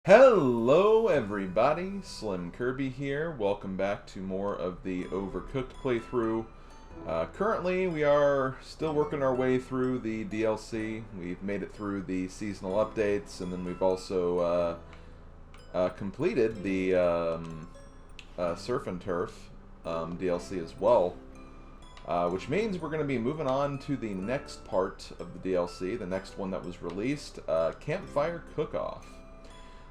Hello everybody, SlimKirby here. Welcome back to more of the Overcooked playthrough. Currently we are still working our way through the DLC. We've made it through the seasonal updates, and then we've also completed the Surf and Turf DLC as well. Which means we're going to be moving on to the next part of the DLC, the next one that was released, Campfire Cook Off.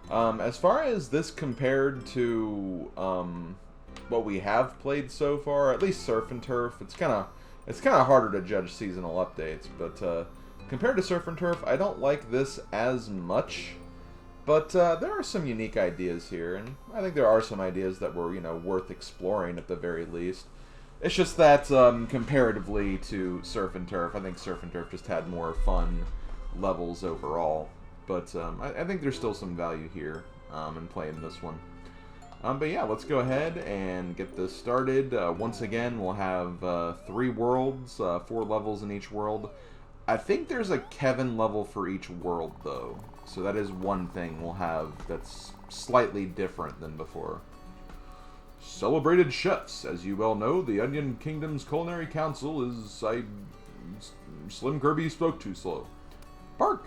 As far as this compared to what we have played so far, at least Surf and Turf, it's kind of harder to judge seasonal updates. But compared to Surf and Turf, I don't like this as much. But there are some unique ideas here, and I think there are some ideas that were worth exploring at the very least. It's just that comparatively to Surf and Turf, I think Surf and Turf just had more fun levels overall. But I think there's still some value here in playing this one. But yeah, let's go ahead and get this started. Once again, we'll have 3 worlds, 4 levels in each world. I think there's a Kevin level for each world, though. So that is one thing we'll have that's slightly different than before. Celebrated chefs. As you well know, the Onion Kingdom's Culinary Council is... SlimKirby spoke too slow. Bark!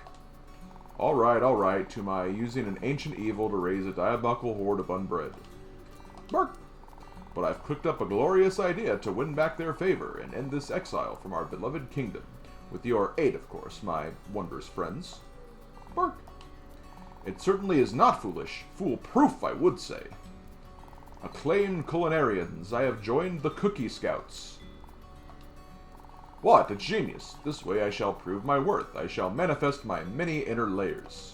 Alright, to my using an ancient evil to raise a diabolical horde of unbred. Bark! But I've cooked up a glorious idea to win back their favor and end this exile from our beloved kingdom. With your aid, of course, my wondrous friends. Bark! It certainly is not foolish. Foolproof, I would say. Acclaimed culinarians, I have joined the Cookie Scouts. What a genius! This way I shall prove my worth. I shall manifest my many inner layers.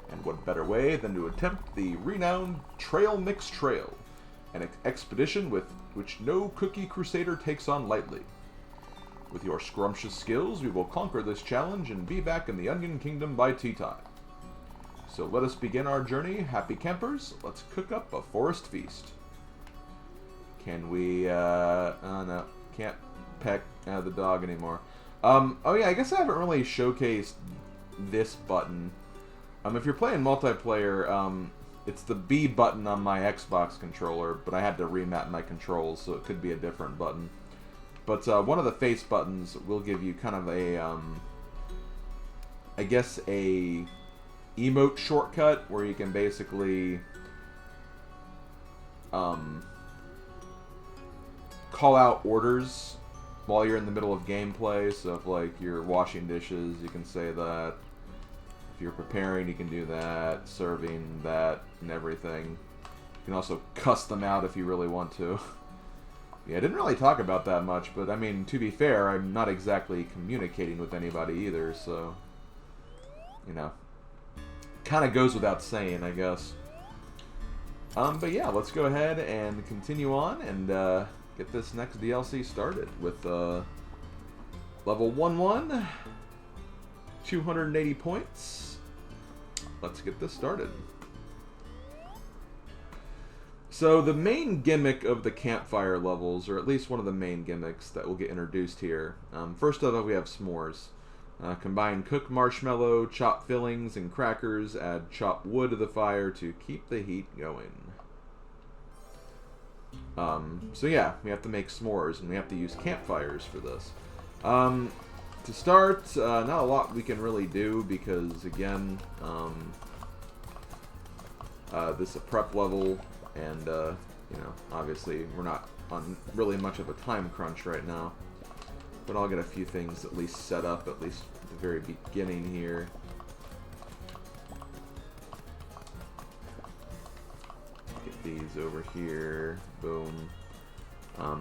And what better way than to attempt the renowned Trail Mix Trail, an expedition with which no cookie crusader takes on lightly. With your scrumptious skills, we will conquer this challenge and be back in the Onion Kingdom by tea time. So let us begin our journey. Happy campers, let's cook up a forest feast. Can we, oh no, can't peck the dog anymore. Oh yeah, I guess I haven't really showcased this button. If you're playing multiplayer, it's the B button on my Xbox controller, but I had to remap my controls, so it could be a different button. But one of the face buttons will give you kind of a, I guess a emote shortcut where you can basically call out orders while you're in the middle of gameplay. So if like you're washing dishes, you can say that. If you're preparing, you can do that. Serving, that, and everything. You can also cuss them out if you really want to. Yeah, I didn't really talk about that much, but I mean, to be fair, I'm not exactly communicating with anybody either, so, kind of goes without saying, I guess. But yeah, let's go ahead and continue on and get this next DLC started with level 1-1, 280 points. Let's get this started. So the main gimmick of the campfire levels, or at least one of the main gimmicks that will get introduced here. First of all, we have s'mores. Combine cooked marshmallow, chopped fillings, and crackers. Add chopped wood to the fire to keep the heat going. So yeah, we have to make s'mores, and we have to use campfires for this. To start, not a lot we can really do because, again, this is a prep level, and, obviously we're not on really much of a time crunch right now. But I'll get a few things at least set up, at least at the very beginning here. Get these over here. Boom. I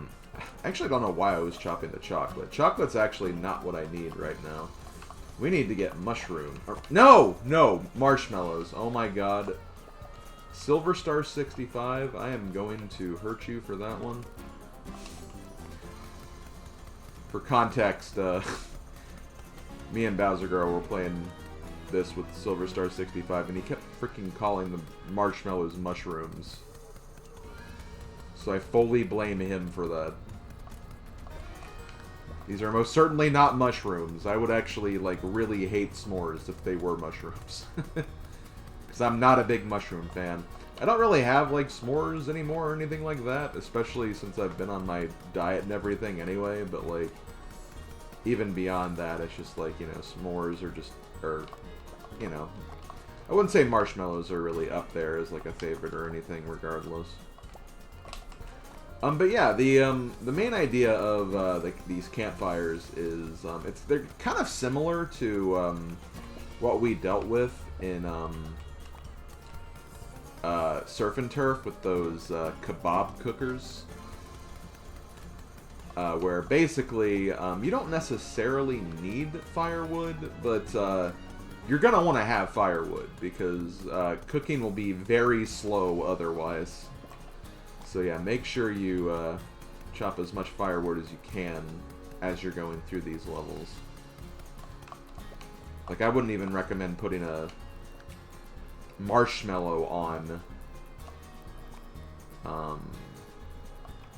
actually don't know why I was chopping the chocolate. Chocolate's actually not what I need right now. We need to get mushroom. No, marshmallows. Oh my god. Silver Star 65. I am going to hurt you for that one. For context, me and Bowser Girl were playing this with Silver Star 65, and he kept freaking calling the marshmallows mushrooms. So I fully blame him for that. These are most certainly not mushrooms. I would actually, like, really hate s'mores if they were mushrooms. Because Because I'm not a big mushroom fan. I don't really have, like, s'mores anymore or anything like that, especially since I've been on my diet and everything anyway, but, like, even beyond that, it's just, like, you know, s'mores are just, you know, I wouldn't say marshmallows are really up there as, like, a favorite or anything, regardless. But yeah, the main idea of, these campfires is, they're kind of similar to, what we dealt with in, Surf and Turf with those kebab cookers, where basically you don't necessarily need firewood, but you're gonna want to have firewood because cooking will be very slow otherwise. So yeah, make sure you chop as much firewood as you can as you're going through these levels. Like, I wouldn't even recommend putting a marshmallow on. I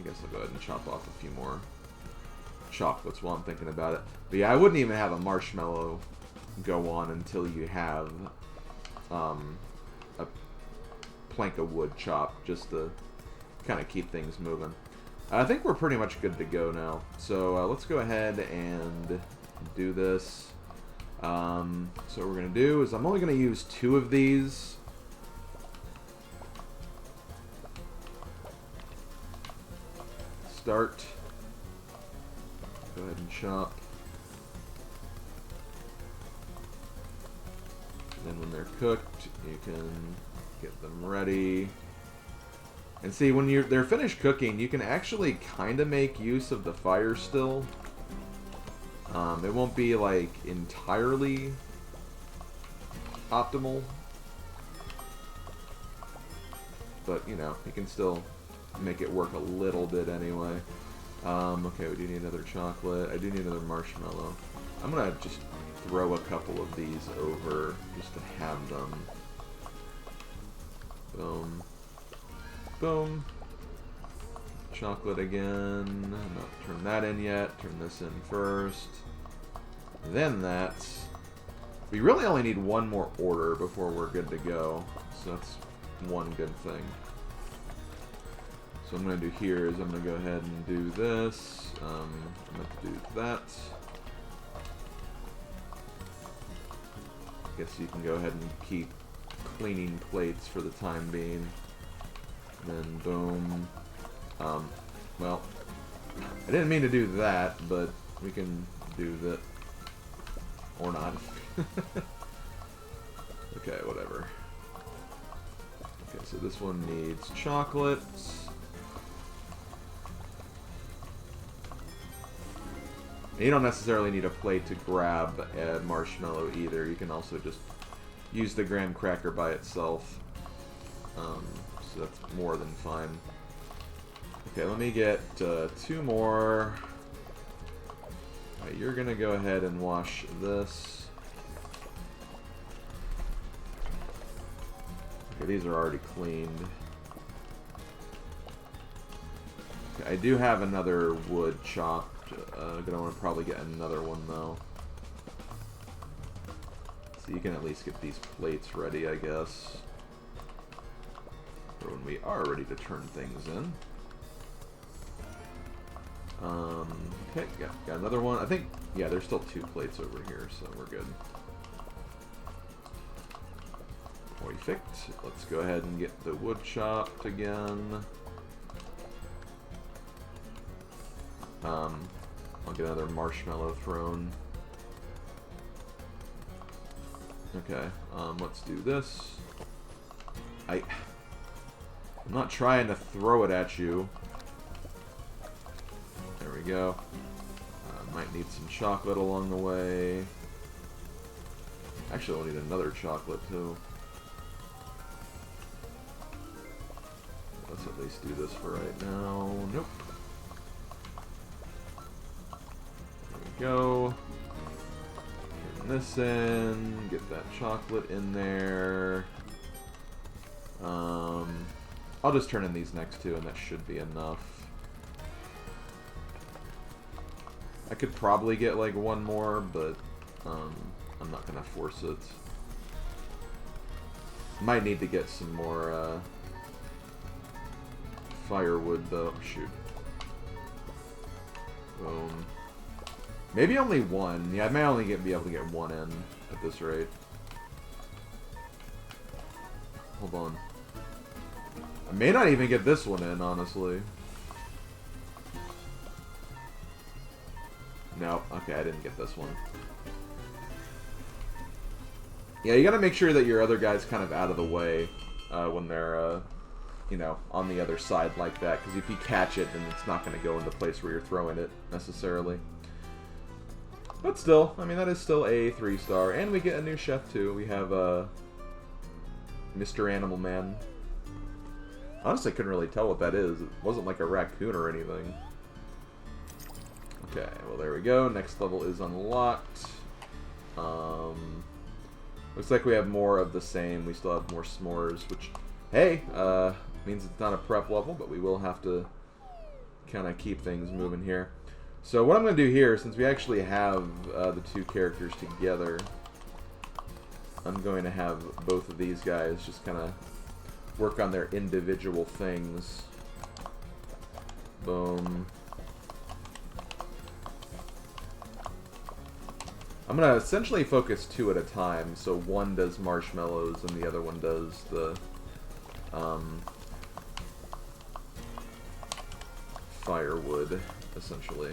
guess I'll go ahead and chop off a few more chocolates while I'm thinking about it. But yeah, I wouldn't even have a marshmallow go on until you have a plank of wood chopped, just to kind of keep things moving. I think we're pretty much good to go now. So let's go ahead and do this. So what we're going to do is I'm only going to use 2 of these. Start. Go ahead and chop. And then when they're cooked, you can get them ready. And see, when they're finished cooking, you can actually kind of make use of the fire still. It won't be, like, entirely optimal. But, you know, you can still make it work a little bit anyway. Okay, we do need another chocolate. I do need another marshmallow. I'm gonna just throw a couple of these over just to have them. Boom. Boom. Chocolate again. Not turn that in yet. Turn this in first. Then that. We really only need one more order before we're good to go. So that's one good thing. So what I'm going to do here is I'm going to go ahead and do this. I'm going to do that. I guess you can go ahead and keep cleaning plates for the time being. Then boom. Well, I didn't mean to do that, but we can do that. Or not. Okay, whatever. Okay, so this one needs chocolate. And you don't necessarily need a plate to grab a marshmallow either. You can also just use the graham cracker by itself. So that's more than fine. Okay, let me get 2 more. Alright, you're gonna go ahead and wash this. Okay, these are already cleaned. Okay, I do have another wood chopped. Gonna want to probably get another one though. So you can at least get these plates ready, I guess. For when we are ready to turn things in. Okay, got another one. I think, yeah, there's still 2 plates over here, so we're good. Perfect. Let's go ahead and get the wood chopped again. I'll get another marshmallow thrown. Okay, let's do this. I'm not trying to throw it at you. There we go. Might need some chocolate along the way. Actually, I'll need another chocolate too. Let's at least do this for right now. Nope. There we go. Turn this in. Get that chocolate in there. I'll just turn in these next 2 and that should be enough. I could probably get like 1 more, but I'm not gonna force it. Might need to get some more firewood, though. Shoot. Boom. Maybe only one. Yeah, I may only be able to get one in at this rate. Hold on. I may not even get this one in, honestly. No. Okay, I didn't get this one. Yeah, you gotta make sure that your other guy's kind of out of the way when they're, you know, on the other side like that. Because if you catch it, then it's not going to go into the place where you're throwing it, necessarily. But still, I mean, that is still a 3-star. And we get a new chef, too. We have, Mr. Animal Man. Honestly, I couldn't really tell what that is. It wasn't like a raccoon or anything. Okay, well, there we go. Next level is unlocked. Looks like we have more of the same. We still have more s'mores, which, hey, means it's not a prep level, but we will have to kind of keep things moving here. So what I'm going to do here, since we actually have the two characters together, I'm going to have both of these guys just kind of work on their individual things. Boom. I'm going to essentially focus 2 at a time, so one does marshmallows and the other one does the firewood, essentially.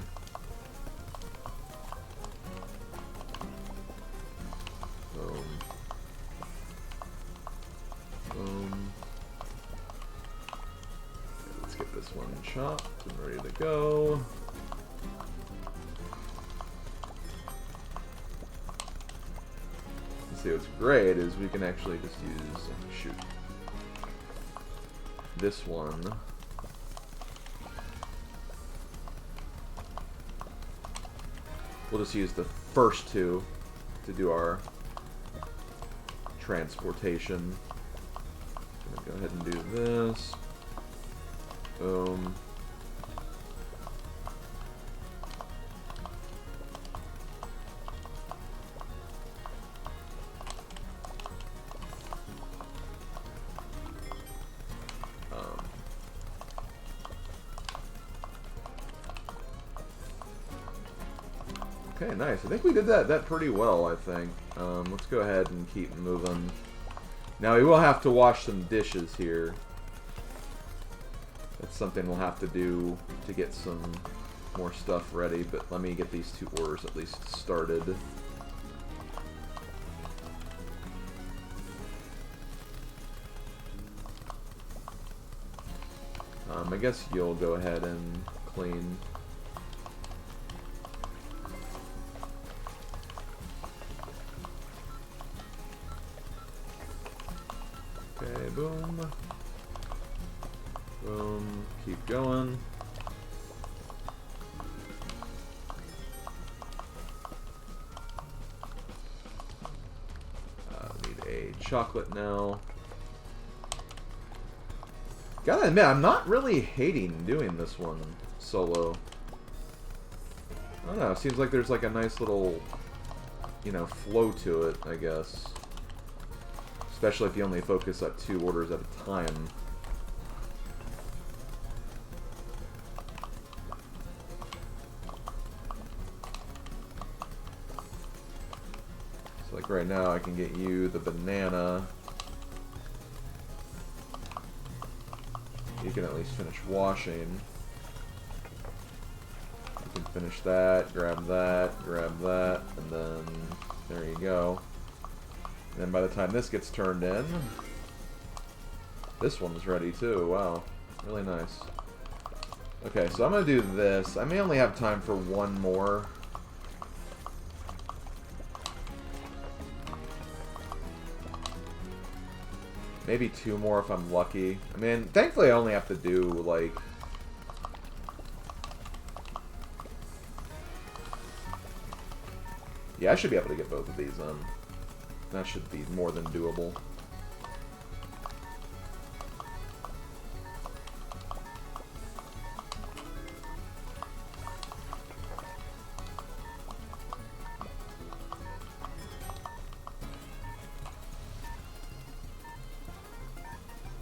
Boom. Boom. Okay, let's get this one chopped and ready to go. See, what's great is we can actually just use, shoot, this one. We'll just use the first 2 to do our transportation. I'm gonna go ahead and do this. Boom. Okay, nice. I think we did that pretty well, I think. Let's go ahead and keep moving. Now, we will have to wash some dishes here. That's something we'll have to do to get some more stuff ready, but let me get these 2 orders at least started. I guess you'll go ahead and clean. Okay, boom. Boom. Keep going. Need a chocolate now. Gotta admit, I'm not really hating doing this one solo. I don't know, it seems like there's like a nice little, you know, flow to it, I guess. Especially if you only focus at 2 orders at a time. So like right now I can get you the banana. You can at least finish washing. You can finish that, grab that, and then there you go. And then by the time this gets turned in, this one's ready too. Wow, really nice. Okay, so I'm going to do this. I may only have time for 1 more. Maybe 2 more if I'm lucky. I mean, thankfully I only have to do, like... Yeah, I should be able to get both of these in. That should be more than doable.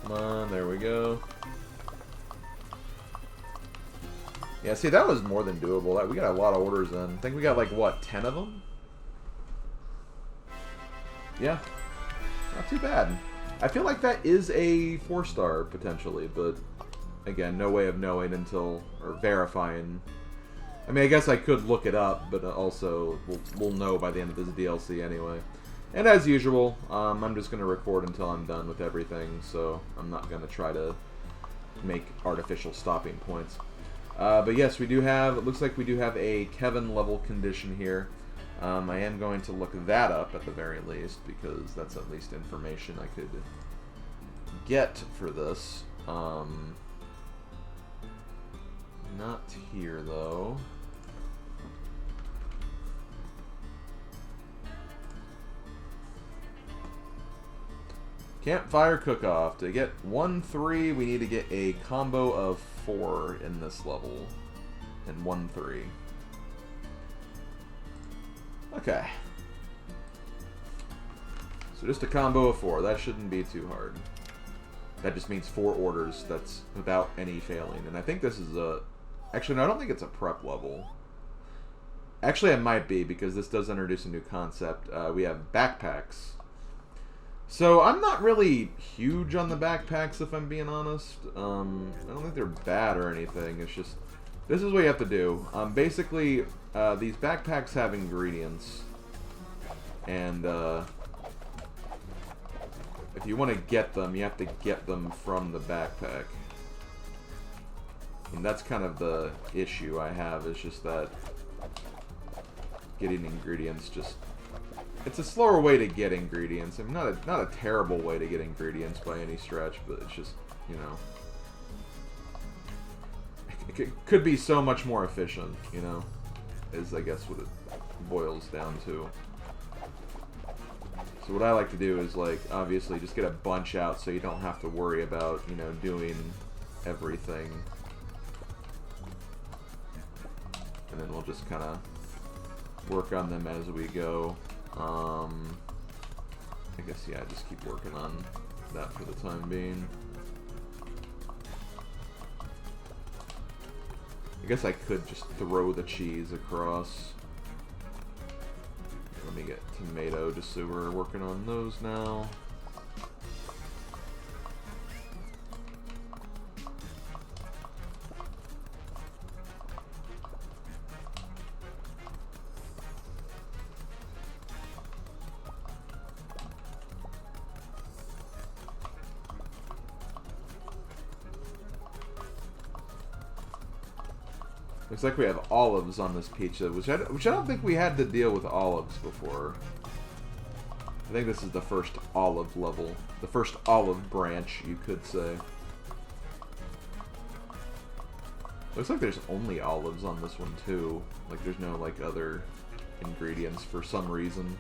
Come on, there we go. Yeah, see, that was more than doable. We got a lot of orders in. I think we got, like, what, 10 of them? Yeah. Not too bad. I feel like that is a 4-star, potentially, but, again, no way of knowing until, or verifying. I mean, I guess I could look it up, but also, we'll know by the end of this DLC anyway. And as usual, I'm just going to record until I'm done with everything, so I'm not going to try to make artificial stopping points. But yes, we do have, it looks like we do have a Kevin level condition here. I am going to look that up at the very least, because that's at least information I could get for this. Not here, though. Campfire Cook Off. To get 1-3, we need to get a combo of 4 in this level. And 1-3. Okay. So just a combo of 4. That shouldn't be too hard. That just means 4 orders. That's without any failing. And I think this is a... Actually, no, I don't think it's a prep level. Actually, it might be, because this does introduce a new concept. We have backpacks. So, I'm not really huge on the backpacks, if I'm being honest. I don't think they're bad or anything. It's just, this is what you have to do. Basically, these backpacks have ingredients. And, if you want to get them, you have to get them from the backpack. And that's kind of the issue I have, is just that getting ingredients just... It's a slower way to get ingredients. I mean, not a terrible way to get ingredients by any stretch, but it's just, you know... It could be so much more efficient, you know? Is, I guess, what it boils down to. So what I like to do is, like, obviously just get a bunch out so you don't have to worry about, you know, doing everything. And then we'll just kind of work on them as we go. I guess, yeah, just keep working on that for the time being. I guess I could just throw the cheese across. Let me get tomato just so we're working on those now. Looks like we have olives on this pizza, which I don't think we had to deal with olives before. I think this is the first olive level. The first olive branch, you could say. Looks like there's only olives on this one, too. Like, there's no, like, other ingredients for some reason.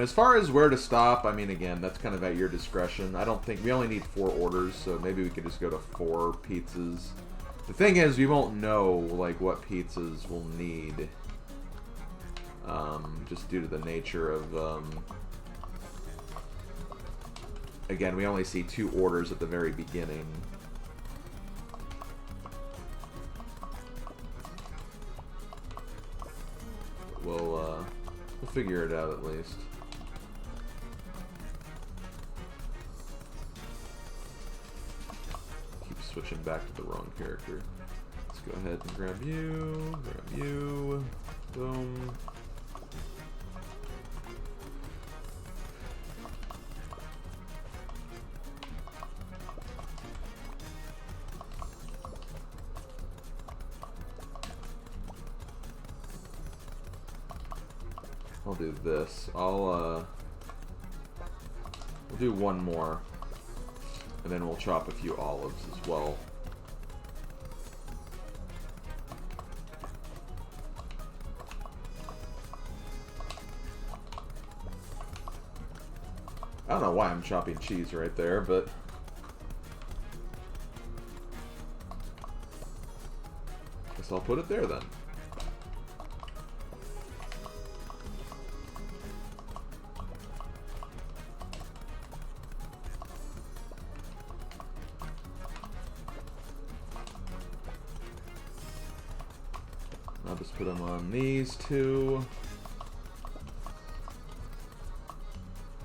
As far as where to stop, I mean, again, that's kind of at your discretion. I don't think... We only need 4 orders, so maybe we could just go to 4 pizzas. The thing is, we won't know, like, what pizzas we'll need. Just due to the nature of... Again, we only see 2 orders at the very beginning. We'll figure it out at least. Keep switching back to the wrong character. Let's go ahead and grab you, boom. I'll do this. We'll do one more. And then we'll chop a few olives as well. I don't know why I'm chopping cheese right there, but... Guess I'll put it there then. just put them on these two.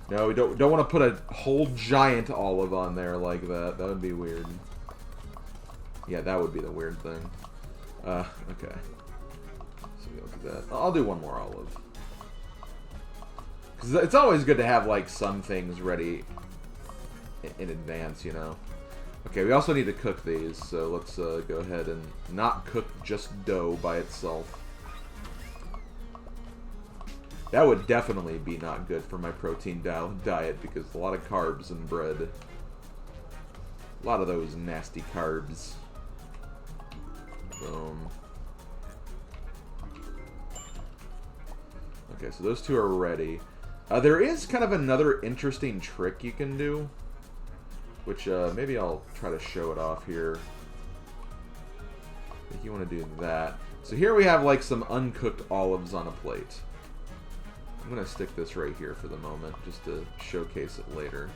No, we don't want to put a whole giant olive on there like that. That would be weird. Yeah, that would be the weird thing. Okay. So we'll do that. I'll do one more olive. Because it's always good to have, like, some things ready in advance, you know. Okay, we also need to cook these, so let's go ahead and not cook just dough by itself. That would definitely be not good for my protein diet, because a lot of carbs in bread. A lot of those nasty carbs. Boom. Okay, so those two are ready. There is kind of another interesting trick you can do, which maybe I'll try to show it off here. I think you want to do that. So here we have like some uncooked olives on a plate. I'm going to stick this right here for the moment, just to showcase it later.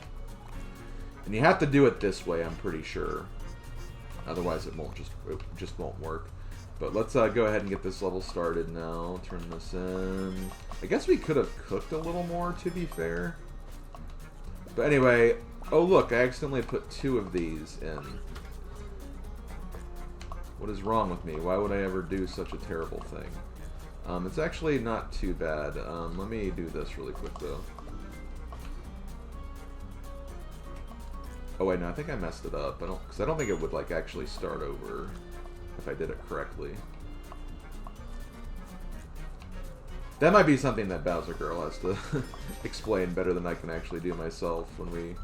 And you have to do it this way, I'm pretty sure. Otherwise it just won't work. But let's go ahead and get this level started now. Turn this in. I guess we could have cooked a little more, to be fair. But anyway, oh look, I accidentally put 2 of these in. What is wrong with me? Why would I ever do such a terrible thing? It's actually not too bad. Let me do this really quick, though. Oh wait, no, I think I messed it up. Because I don't think it would like actually start over if I did it correctly. That might be something that Bowser Girl has to explain better than I can actually do myself when we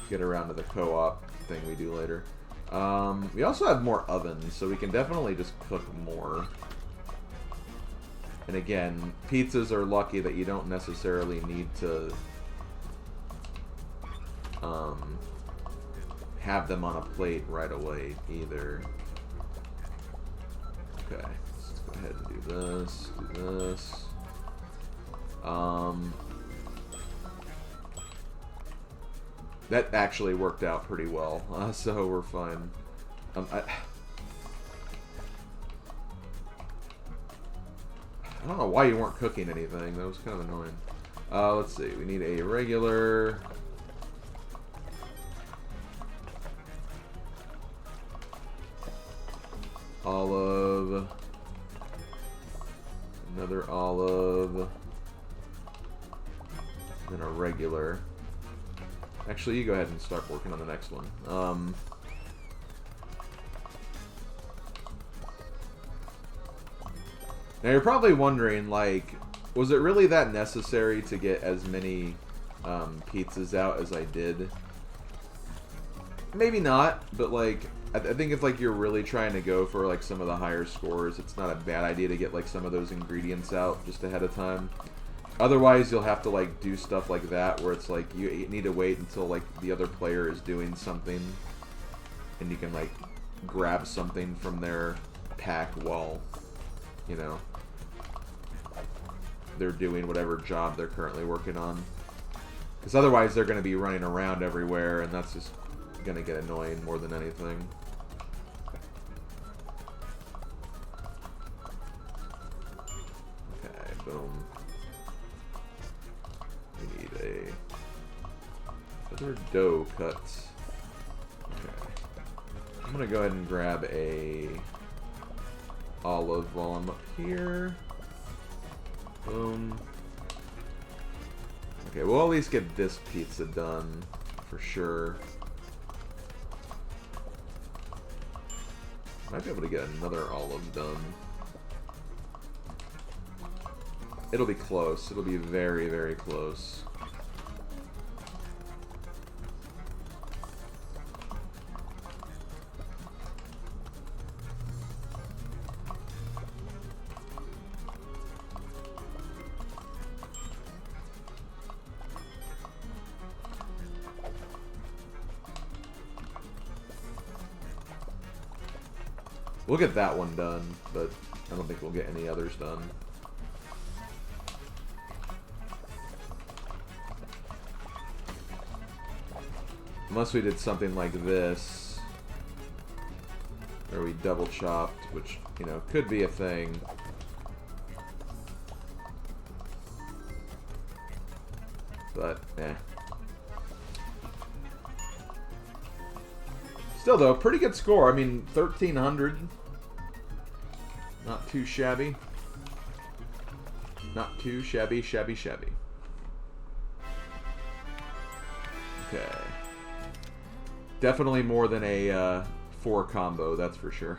get around to the co-op thing we do later. We also have more ovens, so we can definitely just cook more. And again, pizzas are lucky that you don't necessarily need to have them on a plate right away either. Okay, let's go ahead and do this, do this. That actually worked out pretty well, so we're fine. I don't know why you weren't cooking anything. That was kind of annoying. Let's see. We need a regular... olive. Another olive. And a regular. Actually, you go ahead and start working on the next one. Now you're probably wondering, like, was it really that necessary to get as many pizzas out as I did? Maybe not, but like, I think if like you're really trying to go for like some of the higher scores, it's not a bad idea to get like some of those ingredients out just ahead of time. Otherwise, you'll have to like do stuff like that where it's like you need to wait until like the other player is doing something, and you can like grab something from their pack while, you know, they're doing whatever job they're currently working on. Because otherwise they're going to be running around everywhere, and that's just going to get annoying more than anything. Okay, boom. We need other dough cuts. Okay. I'm going to go ahead and grab a olive while I'm up here. Boom. Okay, we'll at least get this pizza done for sure. Might be able to get another olive done. It'll be close. It'll be very, very close. We'll get that one done, but I don't think we'll get any others done. Unless we did something like this, where we double chopped, which, you know, could be a thing. Eh. Still, though, pretty good score. I mean, 1,300. Not too shabby. Not too shabby. Okay. Definitely more than a 4 combo, that's for sure.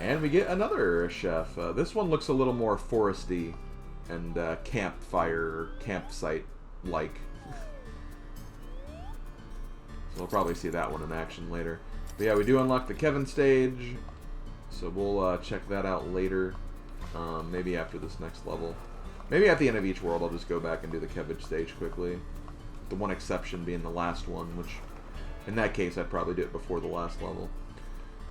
And we get another chef. This one looks a little more foresty and campfire, campsite-like. So we'll probably see that one in action later. But yeah, we do unlock the Kevin stage, so we'll check that out later. Maybe after this next level. Maybe at the end of each world I'll just go back and do the Kevin stage quickly. The one exception being the last one, which in that case I'd probably do it before the last level.